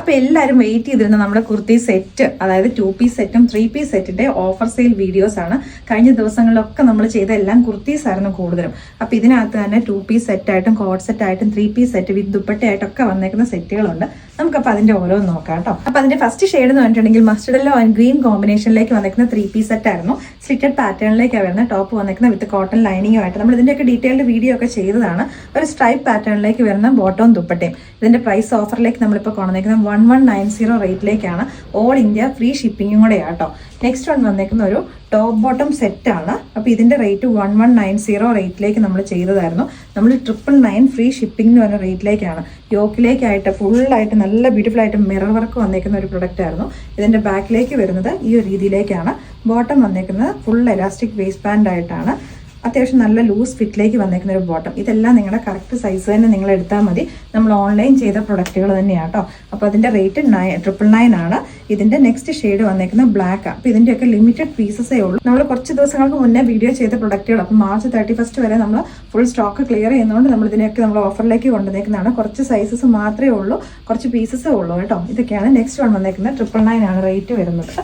അപ്പോൾ എല്ലാവരും വെയിറ്റ് ചെയ്തിരുന്ന നമ്മുടെ കുർത്തി സെറ്റ്, അതായത് 2 പീസ് സെറ്റും 3 പീസ് സെറ്റിന്റെ ഓഫർ സെയിൽ വീഡിയോസ് ആണ്. കഴിഞ്ഞ ദിവസങ്ങളിലൊക്കെ നമ്മൾ ചെയ്ത എല്ലാം കുർത്തീസ് ആയിരുന്നു കൂടുതലും. അപ്പോൾ ഇതിനകത്ത് തന്നെ 2 പീസ് സെറ്റായിട്ടും കോഡ് സെറ്റായിട്ടും 3 പീസ് സെറ്റ് വിത്ത് ദുപ്പട്ടയായിട്ടൊക്കെ വന്നേക്കുന്ന സെറ്റുകളുണ്ട്. നമുക്കപ്പോൾ അതിന്റെ ഓരോന്ന് നോക്കാം കേട്ടോ. അപ്പോൾ അതിന്റെ ഫസ്റ്റ് ഷെയ്ഡ് എന്ന് പറഞ്ഞിട്ടുണ്ടെങ്കിൽ മസ്റ്റർഡ് യെല്ലോ ആൻഡ് ഗ്രീൻ കോമ്പിനേഷനിലേക്ക് വന്നേക്കുന്ന 3 പീസ് സെറ്റ് ആയിരുന്നു. സ്ലിറ്റഡ് പാറ്റേണിലേക്കാണ് വരുന്നത്. ടോപ്പ് വന്നേക്കുന്ന വിത്ത് കോട്ടൺ ലൈനിങ്ങുമായിട്ട് നമ്മൾ ഇതിന്റെയൊക്കെ ഡീറ്റെയിൽഡ് വീഡിയോ ഒക്കെ ചെയ്തതാണ്. ഒരു സ്ട്രൈപ്പ് പാറ്റേണിലേക്ക് വരുന്ന ബോട്ടവും ദുപ്പട്ടയും. ഇതിന്റെ പ്രൈസ് ഓഫറിലേക്ക് നമ്മളിപ്പോൾ കൊണ്ടുവന്നേക്കുന്നത് 1190 റേറ്റിലേക്കാണ്. ഓൾ ഇന്ത്യ ഫ്രീ ഷിപ്പിങ്ങും കൂടെ ആട്ടോ. നെക്സ്റ്റ് വൺ വന്നേക്കുന്ന ഒരു ടോപ്പ് ബോട്ടം സെറ്റ് ആണ്. അപ്പോൾ ഇതിന്റെ റേറ്റ് 1190 റേറ്റിലേക്ക് നമ്മൾ ചെയ്തതായിരുന്നു. നമ്മൾ 999 ഫ്രീ ഷിപ്പിംഗ് എന്ന് പറഞ്ഞ റേറ്റിലേക്കാണ്. യോക്കിലേക്കായിട്ട് ഫുള്ളായിട്ട് നല്ല ബ്യൂട്ടിഫുൾ ആയിട്ട് മിറർ വർക്ക് വന്നേക്കുന്ന ഒരു പ്രൊഡക്റ്റ് ആയിരുന്നു. ഇതിന്റെ ബാക്കിലേക്ക് വരുന്നത് ഈ ഒരു രീതിയിലേക്കാണ്. ബോട്ടം വന്നേക്കുന്നത് ഫുൾ എലാസ്റ്റിക് വേസ്റ്റ് ബാൻഡ് ആയിട്ടാണ്. അത്യാവശ്യം നല്ല ലൂസ് ഫിറ്റിലേക്ക് വന്നേക്കുന്ന ഒരു ബോട്ടം. ഇതെല്ലാം നിങ്ങളുടെ കറക്റ്റ് സൈസ് തന്നെ നിങ്ങൾ എടുത്താൽ മതി. നമ്മൾ ഓൺലൈൻ ചെയ്ത പ്രൊഡക്റ്റുകൾ തന്നെയാണ് കേട്ടോ. അപ്പോൾ അതിൻ്റെ റേറ്റ് 999 ആണ്. ഇതിൻ്റെ നെക്സ്റ്റ് ഷെയ്ഡ് വന്നേക്കുന്നത് ബ്ലാക്ക്. അപ്പോൾ ഇതിൻ്റെയൊക്കെ ലിമിറ്റഡ് പീസസേ ഉള്ളൂ. നമ്മൾ കുറച്ച് ദിവസങ്ങൾക്ക് മുന്നേ വീഡിയോ ചെയ്ത പ്രൊഡക്റ്റുകൾ, അപ്പോൾ മാർച്ച് 31 വരെ നമ്മൾ ഫുൾ സ്റ്റോക്ക് ക്ലിയർ ചെയ്യുന്നതുകൊണ്ട് നമ്മൾ ഇതിനെയൊക്കെ നമ്മൾ ഓഫറിലേക്ക് കൊണ്ടുവന്നേക്കുന്നതാണ്. കുറച്ച് സൈസസ് മാത്രമേ ഉള്ളൂ, കുറച്ച് പീസസേ ഉള്ളൂ കേട്ടോ. ഇതൊക്കെയാണ്. നെക്സ്റ്റ് വൺ വന്നേക്കുന്നത് 999 ആണ് റേറ്റ് വരുന്നത്.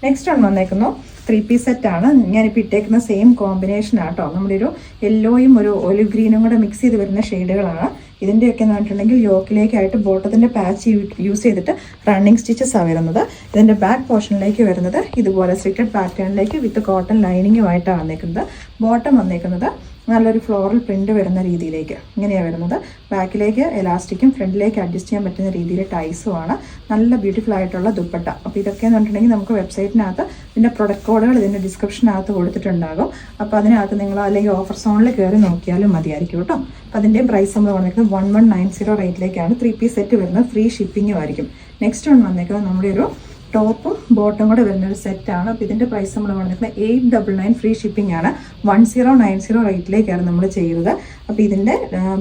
നെക്സ്റ്റ് വൺ വന്നേക്കുന്നു 3 പീസ് സെറ്റ് ആണ്. ഞാനിപ്പോൾ ഇട്ടേക്കുന്ന സെയിം കോമ്പിനേഷൻ ആട്ടോ. നമ്മുടെ ഒരു യെല്ലോയും ഒരു ഒലിവ് ഗ്രീനും കൂടെ മിക്സ് ചെയ്ത് വരുന്ന ഷെയ്ഡുകളാണ്. ഇതിൻ്റെയൊക്കെ എന്ന് പറഞ്ഞിട്ടുണ്ടെങ്കിൽ യോക്കിലേക്കായിട്ട് ബോട്ടത്തിൻ്റെ പാച്ച് യൂസ് ചെയ്തിട്ട് റണ്ണിങ് സ്റ്റിച്ചസ് ആണ് വരുന്നത്. ഇതിൻ്റെ ബാക്ക് പോർഷനിലേക്ക് വരുന്നത് ഇതുപോലെ സ്ലിറ്റഡ് പാറ്റേണിലേക്ക് വിത്ത് കോട്ടൺ ലൈനിങ്ങുമായിട്ടാണ് വന്നേക്കുന്നത്. ബോട്ടം വന്നേക്കുന്നത് നല്ലൊരു ഫ്ലോറൽ പ്രിന്റ് വരുന്ന രീതിയിലേക്ക് ഇങ്ങനെയാണ് വരുന്നത്. ബാക്കിലേക്ക് എലാസ്റ്റിക്കും ഫ്രണ്ടിലേക്ക് അഡ്ജസ്റ്റ് ചെയ്യാൻ പറ്റുന്ന രീതിയിൽ ടൈസുമാണ്. നല്ല ബ്യൂട്ടിഫുൾ ആയിട്ടുള്ള ദുപ്പട്ട. അപ്പോൾ ഇതൊക്കെ എന്ന് പറഞ്ഞിട്ടുണ്ടെങ്കിൽ നമുക്ക് വെബ്സൈറ്റിനകത്ത് ഇതിൻ്റെ പ്രൊഡക്റ്റ് കോഡുകൾ ഇതിൻ്റെ ഡിസ്ക്രിപ്ഷനകത്ത് കൊടുത്തിട്ടുണ്ടാകും. അപ്പോൾ അതിനകത്ത് നിങ്ങൾ അല്ലെങ്കിൽ ഓഫർ സോണിൽ കയറി നോക്കിയാലും മതിയായിരിക്കും കേട്ടോ. അപ്പോൾ അതിൻ്റെയും പ്രൈസ് നമ്മൾ വന്നേക്കുന്നത് 1190 റേറ്റിലേക്കാണ്. 3 പീസ് സെറ്റ് വരുന്നത്. ഫ്രീ ഷിപ്പിങ്ങും ആയിരിക്കും. നെക്സ്റ്റ് വൺ വന്നേക്കുന്നത് നമ്മുടെ ഒരു ടോപ്പും ബോട്ടും കൂടെ വരുന്നൊരു സെറ്റാണ്. അപ്പോൾ ഇതിൻ്റെ പ്രൈസ് നമ്മൾ വന്നിരിക്കുന്നത് 899 ഫ്രീ ഷിപ്പിംഗ് ആണ്. 1090 റേറ്റിലേക്കാണ് നമ്മൾ ചെയ്തത്. അപ്പോൾ ഇതിൻ്റെ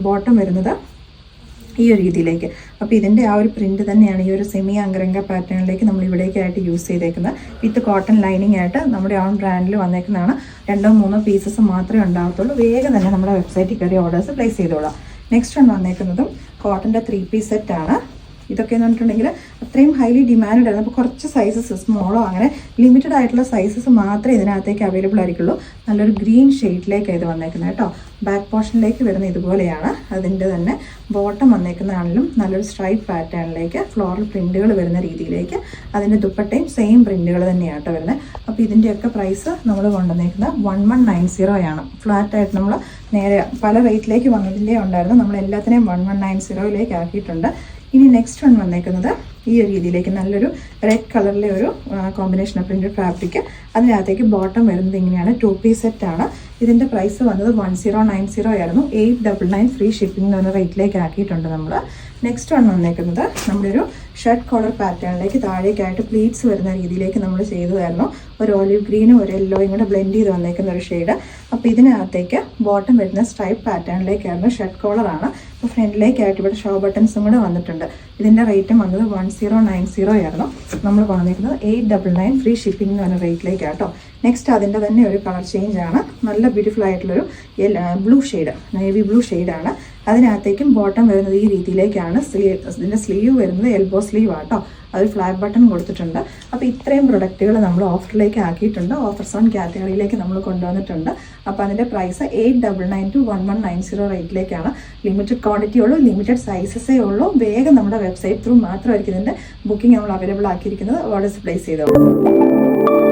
ബോട്ടം വരുന്നത് ഈ ഒരു രീതിയിലേക്ക്. അപ്പോൾ ഇതിൻ്റെ ആ ഒരു പ്രിന്റ് തന്നെയാണ് ഈ ഒരു സെമി അങ്കരംഗ പാറ്റേണിലേക്ക് നമ്മൾ ഇവിടേക്കായിട്ട് യൂസ് ചെയ്തേക്കുന്നത്. വിത്ത് കോട്ടൺ ലൈനിങ് ആയിട്ട് നമ്മുടെ ഓൺ ബ്രാൻഡിൽ വന്നേക്കുന്നതാണ്. 2-3 പീസസ് മാത്രമേ ഉണ്ടാകത്തുള്ളൂ. വേഗം തന്നെ നമ്മുടെ വെബ്സൈറ്റിൽ കയറി ഓർഡേഴ്സ് പ്ലേസ് ചെയ്തോളാം. നെക്സ്റ്റ് വൺ വന്നേക്കുന്നതും കോട്ടൻ്റെ 3 പീസ് സെറ്റാണ്. ഇതൊക്കെ എന്ന് പറഞ്ഞിട്ടുണ്ടെങ്കിൽ അത്രയും ഹൈലി ഡിമാൻഡ് ആയിരുന്നു. അപ്പോൾ കുറച്ച് സൈസസ് സ്മോളോ അങ്ങനെ ലിമിറ്റഡ് ആയിട്ടുള്ള സൈസസ് മാത്രമേ ഇതിനകത്തേക്ക് അവൈലബിൾ ആയിരിക്കുള്ളൂ. നല്ലൊരു ഗ്രീൻ ഷെയ്ഡിലേക്ക് ഇത് വന്നേക്കുന്നത് കേട്ടോ. ബാക്ക് പോർഷനിലേക്ക് വരുന്ന ഇതുപോലെയാണ്. അതിൻ്റെ തന്നെ ബോട്ടം വന്നേക്കുന്നതാണെങ്കിലും നല്ലൊരു സ്ട്രൈപ്പ് പാറ്റേണിലേക്ക് ഫ്ലോറൽ പ്രിന്റുകൾ വരുന്ന രീതിയിലേക്ക്. അതിൻ്റെ ദുപ്പട്ടയും സെയിം പ്രിന്റുകൾ തന്നെയാണ് കേട്ടോ വരുന്നത്. അപ്പോൾ ഇതിൻ്റെയൊക്കെ പ്രൈസ് നമ്മൾ കൊണ്ടുവന്നേക്കുന്നത് 1190 ആണ്. ഫ്ലാറ്റായിട്ട് നമ്മൾ നേരെ പല റേറ്റിലേക്ക് വന്നതിൻ്റെ ഉണ്ടായിരുന്നു. നമ്മൾ എല്ലാത്തിനെയും 1190 ആക്കിയിട്ടുണ്ട്. ഇനി നെക്സ്റ്റ് വൺ വന്നേക്കുന്നത് ഈ ഒരു രീതിയിലേക്ക് നല്ലൊരു റെഡ് കളറിലെ ഒരു കോമ്പിനേഷൻ ഓഫ് പ്രിന്റഡ് ഫാബ്രിക്. അതിനകത്തേക്ക് ബോട്ടം വരുന്നത് ഇങ്ങനെയാണ്. 2 പീസ് സെറ്റ് ആണ്. ഇതിൻ്റെ പ്രൈസ് വന്നത് 1090 ആയിരുന്നു. 899 ഫ്രീ ഷിപ്പിംഗ് എന്ന് പറഞ്ഞ റേറ്റിലേക്ക് ആക്കിയിട്ടുണ്ട് നമ്മൾ. നെക്സ്റ്റ് വൺ വന്നേക്കുന്നത് നമ്മുടെ ഒരു ഷർട്ട് കോളർ പാറ്റേണിലേക്ക് താഴേക്കായിട്ട് പ്ലീറ്റ്സ് വരുന്ന രീതിയിലേക്ക് നമ്മൾ ചെയ്തതായിരുന്നു. ഒരു ഓലിവ് ഗ്രീനും ഒരു യെല്ലോയും കൂടെ ബ്ലെൻഡ് ചെയ്ത് വന്നേക്കുന്ന ഒരു ഷെയ്ഡ്. അപ്പോൾ ഇതിനകത്തേക്ക് ബോട്ടം വരുന്ന സ്ട്രൈപ്പ് പാറ്റേണിലേക്കായിരുന്നു. ഷർട്ട് കോളറാണ്. അപ്പോൾ ഫ്രണ്ടിലേക്കായിട്ട് ഇവിടെ ഷോ ബട്ടൺസും കൂടെ വന്നിട്ടുണ്ട്. ഇതിൻ്റെ റേറ്റും വന്നത് 1090 ആയിരുന്നു. നമ്മൾ കൊണ്ടുവന്നിരിക്കുന്നത് 899 ഫ്രീ ഷിപ്പിംഗ് എന്ന് പറഞ്ഞ റേറ്റിലേക്കാട്ടോ. നെക്സ്റ്റ് അതിൻ്റെ തന്നെ ഒരു കളർ ചേഞ്ച് ആണ്. നല്ല ബ്യൂട്ടിഫുൾ ആയിട്ടുള്ളൊരു ബ്ലൂ ഷെയ്ഡ്, നേവി ബ്ലൂ ഷെയ്ഡാണ്. അതിനകത്തേക്കും ബോട്ടം വരുന്നത് ഈ രീതിയിലേക്കാണ്. ഇതിൻ്റെ സ്ലീവ് വരുന്നത് എൽബോ സ്ലീവ് ആട്ടോ. അതൊരു ഫ്ലാറ്റ് ബട്ടൺ കൊടുത്തിട്ടുണ്ട്. അപ്പോൾ ഇത്രയും പ്രൊഡക്റ്റുകൾ നമ്മൾ ഓഫറിലേക്ക് ആക്കിയിട്ടുണ്ട്. ഓഫർ സോൺ കാറ്റഗറിയിലേക്ക് നമ്മൾ കൊണ്ടുവന്നിട്ടുണ്ട്. അപ്പോൾ അതിൻ്റെ പ്രൈസ് 899 to 1190 റേറ്റിലേക്കാണ്. ലിമിറ്റഡ് ക്വാണ്ടിറ്റി ഉള്ളൂ, ലിമിറ്റഡ് സൈസസേ ഉള്ളൂ. വേഗം നമ്മുടെ വെബ്സൈറ്റ് ത്രൂ മാത്രമായിരിക്കും ഇതിൻ്റെ ബുക്കിംഗ് നമ്മൾ അവൈലബിൾ ആക്കിയിരിക്കുന്നത്. ഓർഡേഴ്സ് പ്ലേസ് ചെയ്തോളൂ.